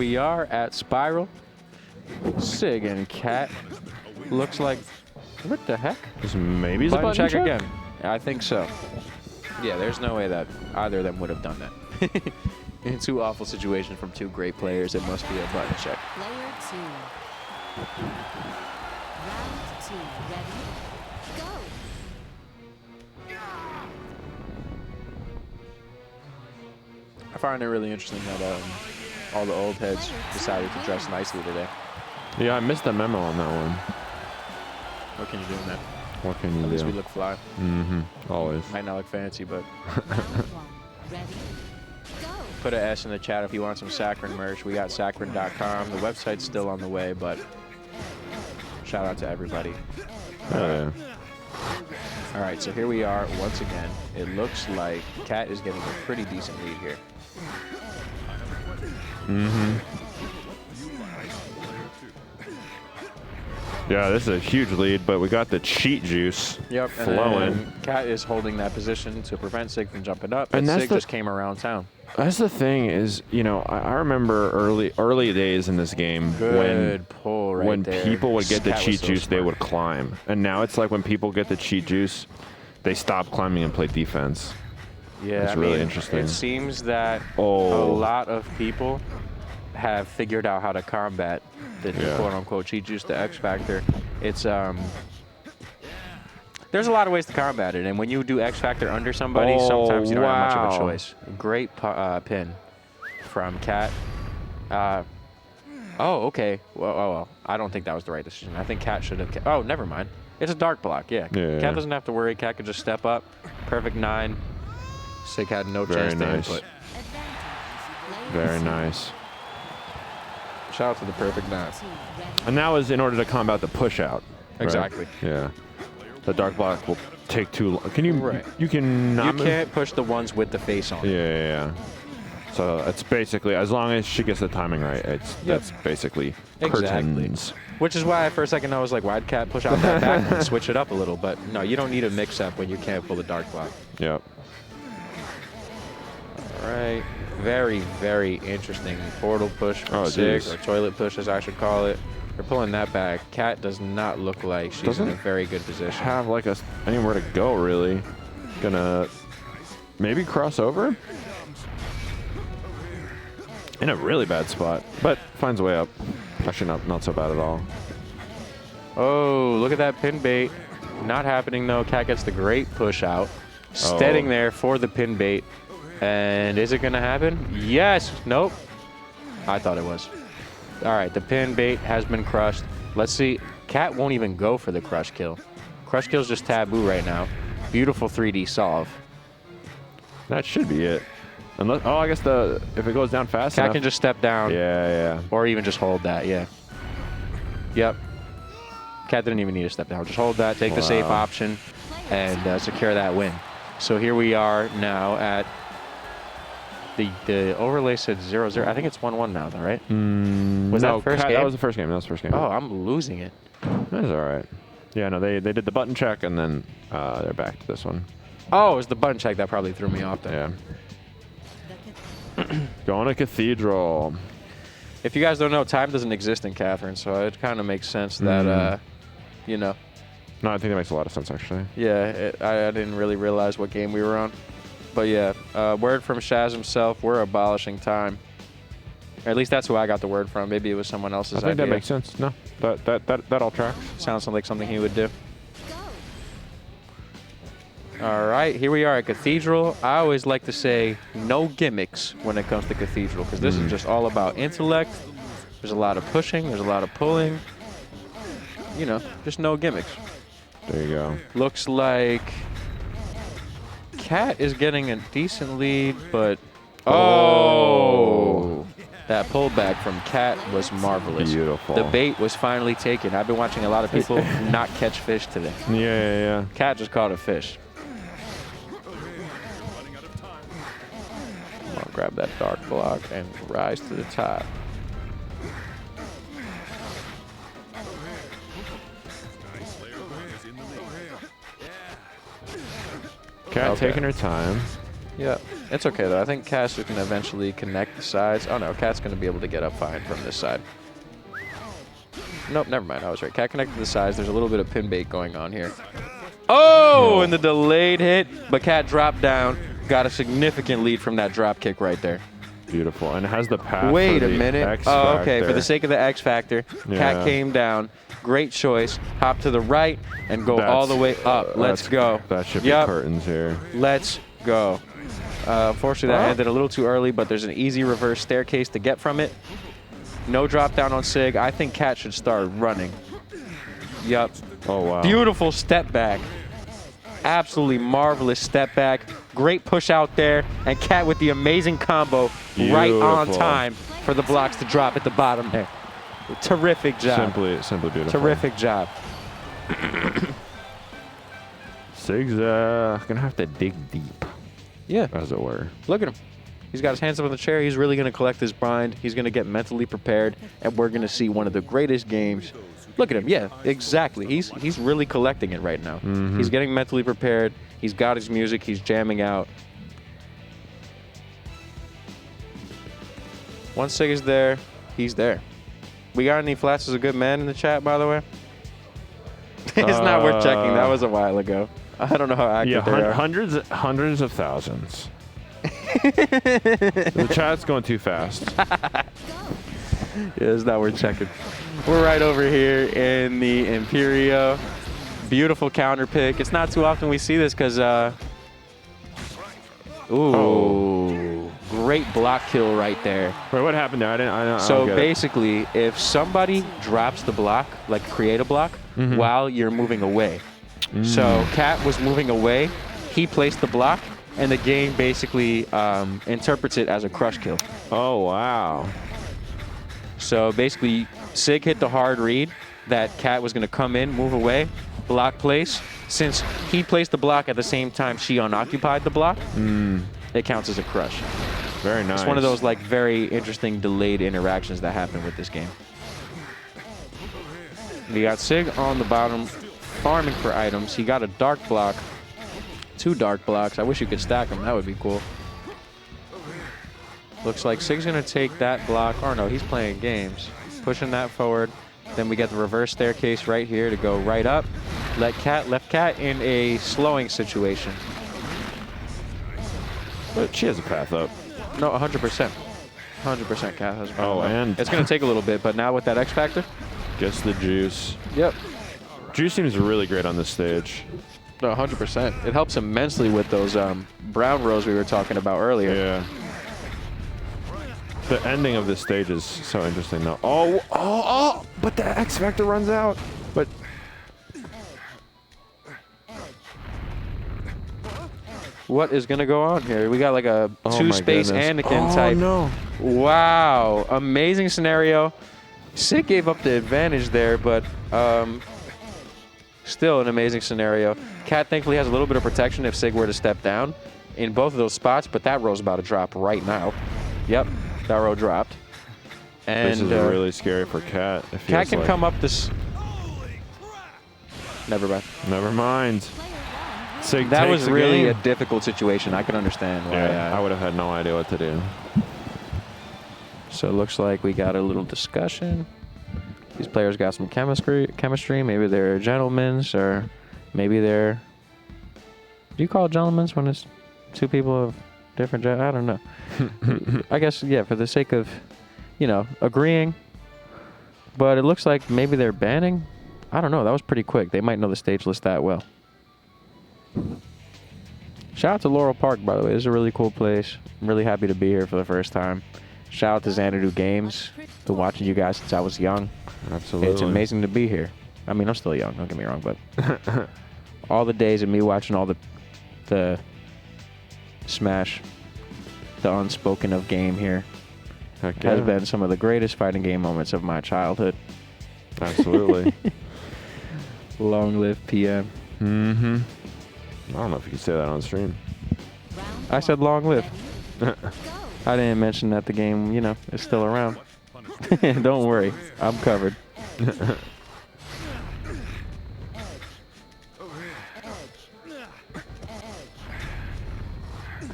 We are at Spiral. Sig and Cat. Looks like, what the heck? Maybe it's a button check again. I think so. Yeah, there's no way that either of them would have done that. In two awful situations from two great players, it must be a button check. Player 2. Round 2. Ready? Go. I find it really interesting that all the old heads decided to dress nicely today. Yeah, I missed the memo on that one. What can you do in that? What can you do? At least we look fly. Mm-hmm. Always. Might not look fancy, but Round 1. Ready? Go. put an S in the chat if you want some Saccharin merch. We got saccharin.com. The website's still on the way, but shout out to everybody. Oh, yeah. All right, so here we are once again. It looks like Cat is getting a pretty decent lead here. Mm-hmm. Yeah, this is a huge lead, but we got the cheat juice flowing. And Cat is holding that position to prevent Sig from jumping up, and Sig just came around town. That's the thing is, you know, I remember early days in this game when people would get the cheat juice, they would climb. And now it's like when people get the cheat juice, they stop climbing and play defense. Yeah, it's really interesting. It seems that a lot of people have figured out how to combat the quote-unquote cheat juice, the X Factor. It's there's a lot of ways to combat it, and when you do X Factor under somebody, sometimes you don't have much of a choice. Great pin from Cat. Oh, okay. Well, I don't think that was the right decision. I think Cat should have. Oh, never mind. It's a dark block. Yeah. Cat doesn't have to worry. Cat could just step up. Perfect 9. Sig had no chance to input. Very nice. Shout out to the perfect 9. And that was in order to combat the push out. Right? Exactly. Yeah. The dark block will take too long. Can you? Right. You can not. You can't push the ones with the face on. Yeah. So it's basically, as long as she gets the timing right, that's basically curtains. Which is why for a second I was like, why'd Cat push out that back and switch it up a little? But no, you don't need a mix-up when you can't pull the dark block. Yep. All right. Very, very interesting portal push from Sig, or toilet push as I should call it. They're pulling that back. Cat does not look like she's in a very good position. Have like anywhere to go really. Gonna maybe cross over. In a really bad spot, but finds a way up. Actually, not so bad at all. Oh, look at that pin bait. Not happening though. Cat gets the great push out. Steading there for the pin bait. And is it gonna happen? Yes. Nope. I thought it was. All right, the pin bait has been crushed. Let's see. Cat won't even go for the crush kill. Crush kill's just taboo right now. Beautiful 3D solve. That should be it. Unless, I guess if it goes down fast Cat enough. can just step down. Yeah. Or even just hold that, yeah. Yep. Cat didn't even need to step down. Just hold that, take the safe option, and secure that win. So here we are now at the overlay said 0-0. I think it's 1-1 now, though, right? Was that the first game? That was the first game. Oh, I'm losing it. That's all right. Yeah, no, they did the button check, and then they're back to this one. Oh, it was the button check that probably threw me off then. Yeah. Going to Cathedral. If you guys don't know, time doesn't exist in Catherine, so it kind of makes sense that, you know. No, I think that makes a lot of sense, actually. Yeah, I didn't really realize what game we were on. But yeah, word from Shaz himself, we're abolishing time. Or at least that's who I got the word from. Maybe it was someone else's idea. I think that makes sense. No, that all tracks. Sounds like something he would do. All right, here we are at Cathedral. I always like to say no gimmicks when it comes to Cathedral, because this is just all about intellect. There's a lot of pushing. There's a lot of pulling. You know, just no gimmicks. There you go. Looks like Cat is getting a decent lead, but that pullback from Cat was marvelous. Beautiful. The bait was finally taken. I've been watching a lot of people not catch fish today. Yeah. Cat just caught a fish. I'll grab that dark block and rise to the top. Cat taking her time. Yep. It's okay, though. I think Caster can eventually connect the sides. Oh, no. Cat's going to be able to get up fine from this side. Nope, never mind. I was right. Cat connected the sides. There's a little bit of pin bait going on here. Oh, and the delayed hit. But Cat dropped down. Got a significant lead from that drop kick right there. Beautiful. And it has the path. Wait for a the minute. X Oh, okay. factor. For the sake of the X Factor, Cat came down. Great choice. Hop to the right and go all the way up. Let's go. That should be curtains here. Let's go. Unfortunately, that ended a little too early, but there's an easy reverse staircase to get from it. No drop down on Sig. I think Cat should start running. Yup. Oh, wow. Beautiful step back. Absolutely marvelous step back. Great push out there. And Cat with the amazing combo right on time for the blocks to drop at the bottom there. Terrific job. Simply beautiful. Terrific job. Sig's gonna have to dig deep. Yeah. As it were. Look at him. He's got his hands up on the chair. He's really going to collect his bind. He's going to get mentally prepared, and we're going to see one of the greatest games. Look at him. Yeah, exactly. He's really collecting it right now. He's getting mentally prepared. He's got his music. He's jamming out. Once Sig is there, he's there. We got any Flats as a good man in the chat, by the way? It's not worth checking. That was a while ago. I don't know how active they are. Hundreds of thousands. The chat's going too fast. Yeah, it's not worth checking. We're right over here in the Imperio. Beautiful counter pick. It's not too often we see this because, great block kill right there. Wait, what happened there? I don't So get basically, if somebody drops the block, like create a block, while you're moving away. So Cat was moving away. He placed the block. And the game basically interprets it as a crush kill. Oh, wow. So basically, Sig hit the hard read that Cat was going to come in, move away, block place. Since he placed the block at the same time she unoccupied the block, it counts as a crush. Very nice. It's one of those like very interesting delayed interactions that happen with this game. We got Sig on the bottom, farming for items. He got a dark block. 2 dark blocks. I wish you could stack them. That would be cool. Looks like Sig's going to take that block. Or no, he's playing games. Pushing that forward. Then we get the reverse staircase right here to go right up. Left Cat in a slowing situation. But she has a path up. No, 100%. 100% Cat has a path up. And it's going to take a little bit, but now with that X Factor. Gets the juice. Yep. Juice seems really great on this stage. No, 100%. It helps immensely with those brown rows we were talking about earlier. Yeah. The ending of this stage is so interesting, though. Oh! But the X Factor runs out. But what is going to go on here? We got like a 2-space Anakin type. Oh, no. Wow. Amazing scenario. Sig gave up the advantage there, but still an amazing scenario. Cat thankfully has a little bit of protection if Sig were to step down in both of those spots, but that row's about to drop right now. Yep, that row dropped. And this is really scary for Cat. Cat can come up this. Never mind. Never mind. Sig that takes was the really game. a difficult situation. I can understand why. Yeah, I would have had no idea what to do. So it looks like we got a little discussion. These players got some chemistry. Maybe they're gentlemen, or maybe they're. Do you call it gentlemen when it's 2 people of different gender? I don't know. I guess, yeah, for the sake of, agreeing. But it looks like maybe they're banning. I don't know. That was pretty quick. They might know the stage list that well. Shout out to Laurel Park, by the way. This is a really cool place. I'm really happy to be here for the first time. Shout out to Xanadu Games. Been watching you guys since I was young. Absolutely. It's amazing to be here. I mean, I'm still young, don't get me wrong, but all the days of me watching all the Smash, the unspoken of game here, has been some of the greatest fighting game moments of my childhood. Absolutely. Long live PM. Mm-hmm. I don't know if you can say that on stream. I said long live. I didn't mention that the game, is still around. Don't worry, I'm covered.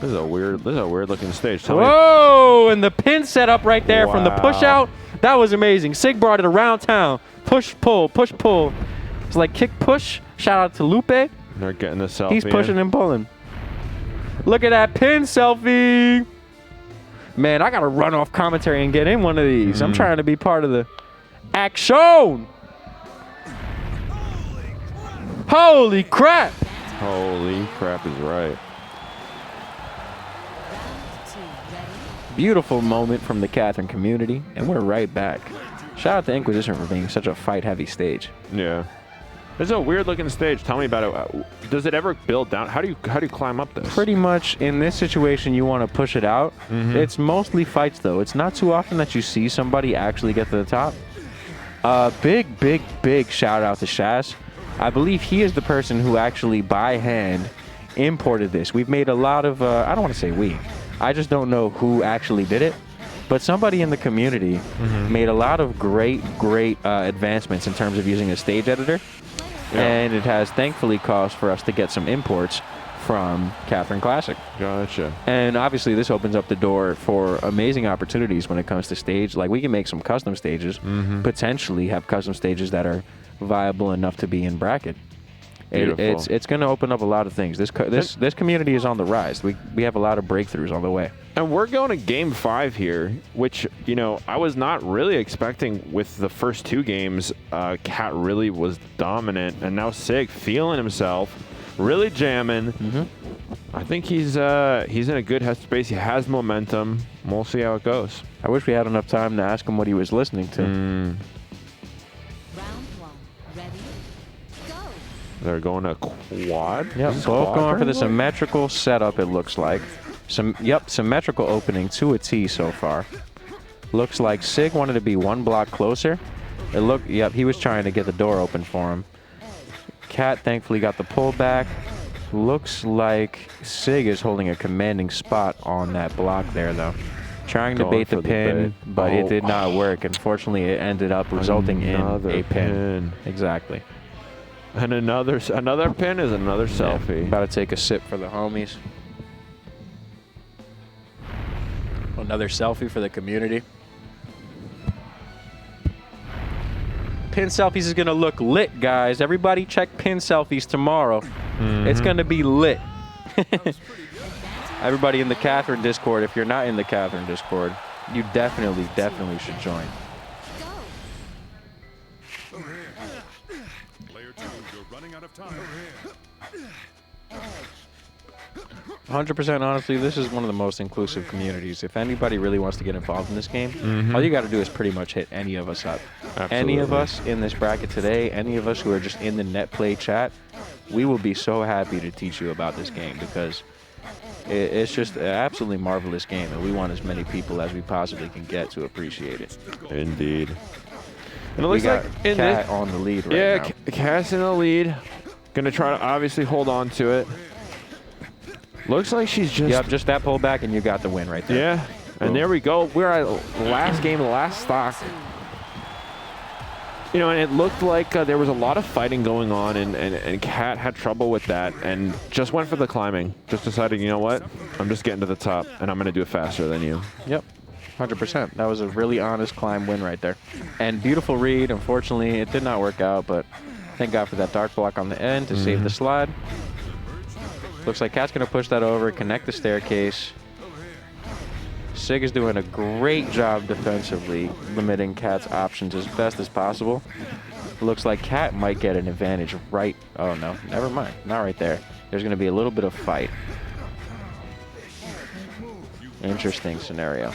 This is a weird looking stage. Tell me. Whoa! And the pin set up right there from the push Wow. out. That was amazing. Sig brought it around town. Push, pull, push, pull. It's like kick, push. Shout out to Lupe. They're getting the selfie. He's pushing in. and pulling. Look at that pin selfie. Man, I got to run off commentary and get in one of these. I'm trying to be part of the action. Holy crap. Holy crap is right. Round 2, ready? Beautiful moment from the Catherine community, and we're right back. Shout out to Inquisition for being such a fight-heavy stage. Yeah. It's a weird looking stage. Tell me about it. Does it ever build down? How do you climb up this? Pretty much in this situation, you want to push it out. It's mostly fights, though. It's not too often that you see somebody actually get to the top. Big shout out to Shaz. I believe he is the person who actually by hand imported this. We've made a lot of, I don't want to say we. I just don't know who actually did it. But somebody in the community made a lot of great advancements in terms of using a stage editor. Yeah. And it has thankfully caused for us to get some imports from Catherine Classic. Gotcha. And obviously this opens up the door for amazing opportunities when it comes to stage. Like we can make some custom stages, potentially have custom stages that are viable enough to be in bracket. It's going to open up a lot of things. This community is on the rise. We have a lot of breakthroughs on the way. And we're going to game 5 here, which, you know, I was not really expecting with the first 2 games. Cat really was dominant, and now Sig feeling himself, really jamming. I think he's in a good headspace. He has momentum. We'll see how it goes. I wish we had enough time to ask him what he was listening to. Round 1, ready? Go! They're going to quad. Yep, Is this both quad going for the triangle? symmetrical setup, it looks like. Symmetrical opening to a T so far. Looks like Sig wanted to be one block closer. He was trying to get the door open for him. Cat thankfully got the pull back. Looks like Sig is holding a commanding spot on that block there, though. Trying to Going bait the for the pin, bait. but it did not work. Unfortunately, it ended up resulting in Another a pin. pin. Exactly. And another pin is another selfie. About to take a sip for the homies. Another selfie for the community. Pin selfies is going to look lit, guys. Everybody check pin selfies tomorrow. It's going to be lit. Everybody in the Catherine Discord, if you're not in the Catherine Discord, you definitely should join. Go! Player 2, you're running out of time. 100% honestly, this is one of the most inclusive communities. If anybody really wants to get involved in this game, all you got to do is pretty much hit any of us up. Any of us in this bracket today, any of us who are just in the net play chat, we will be so happy to teach you about this game because it's just an absolutely marvelous game, and we want as many people as we possibly can get to appreciate it. Indeed. And it We looks got like in Cat this, on the lead right now. Cat's in the lead. Gonna try to obviously hold on to it. Looks like she's just Yep, just that pullback, and you got the win right there. yeah. And there we go. We're at last game, last stock. You know, and it looked like there was a lot of fighting going on, and Cat had trouble with that, and just went for the climbing. Just decided, you know what? I'm just getting to the top, and I'm gonna do it faster than you. Yep, 100%. That was a really honest climb win right there. And beautiful read. Unfortunately, it did not work out, but thank God for that dark block on the end to save the slide. Looks like Cat's going to push that over, connect the staircase. Sig is doing a great job defensively, limiting Cat's options as best as possible. Looks like Cat might get an advantage right. Oh, no. Never mind. Not right there. There's going to be a little bit of fight. Interesting scenario.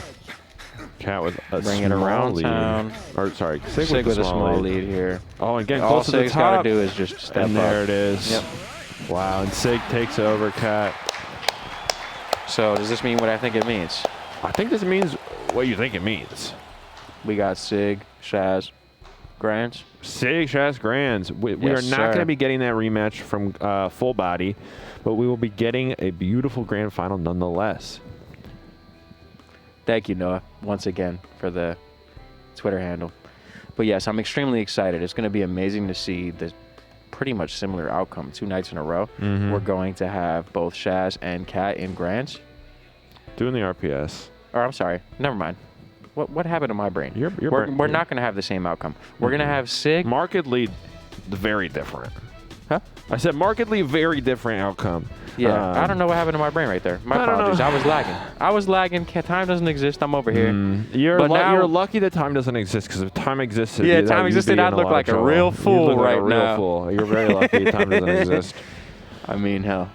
Cat with a Bring it small around lead. town. Or sorry, Sig with a small lead here. Oh, and getting All close to the Sig's got top. to do is just step And up. there it is. Yep. Wow, and Sig takes over Cat. So does this mean what I think it means? I think this means what you think it means. We got Sig, Shaz, Grants. Sig, Shaz, Grands. We Yes, are not sir. going to be getting that rematch from Full Body, but we will be getting a beautiful grand final nonetheless. Thank you, Noah, once again for the Twitter handle. But yes, I'm extremely excited. It's going to be amazing to see the pretty much similar outcome 2 nights in a row. We're going to have both Shaz and Cat in Grants. Doing the RPS. Or I'm sorry. Never mind. What happened to my brain? We're not going to have the same outcome. We're going to have Sig. Markedly very different. Huh? I said markedly very different outcome. Yeah, I don't know what happened to my brain right there. My apologies. I was lagging. Time doesn't exist. I'm over here. You're now- lucky that time doesn't exist, because if time existed, Yeah, you'd time be existed, in I'd a look lot of like a trouble. real You'd fool look like right a real now. Fool. You're very lucky time doesn't exist. I mean, hell,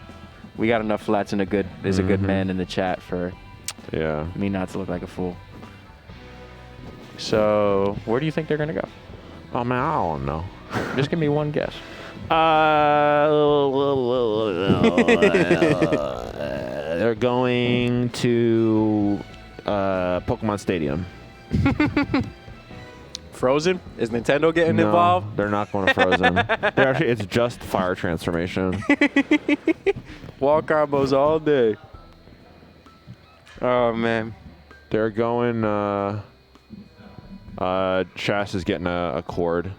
we got enough flats and a good man in the chat for Yeah. me not to look like a fool. So, where do you think they're gonna go? Oh man, I don't know. Just give me one guess. They're going to Pokemon Stadium. Frozen? Is Nintendo getting No, involved? they're not going to Frozen. It's just fire transformation. Wall combos all day. Oh man. They're going. Chas is getting a cord.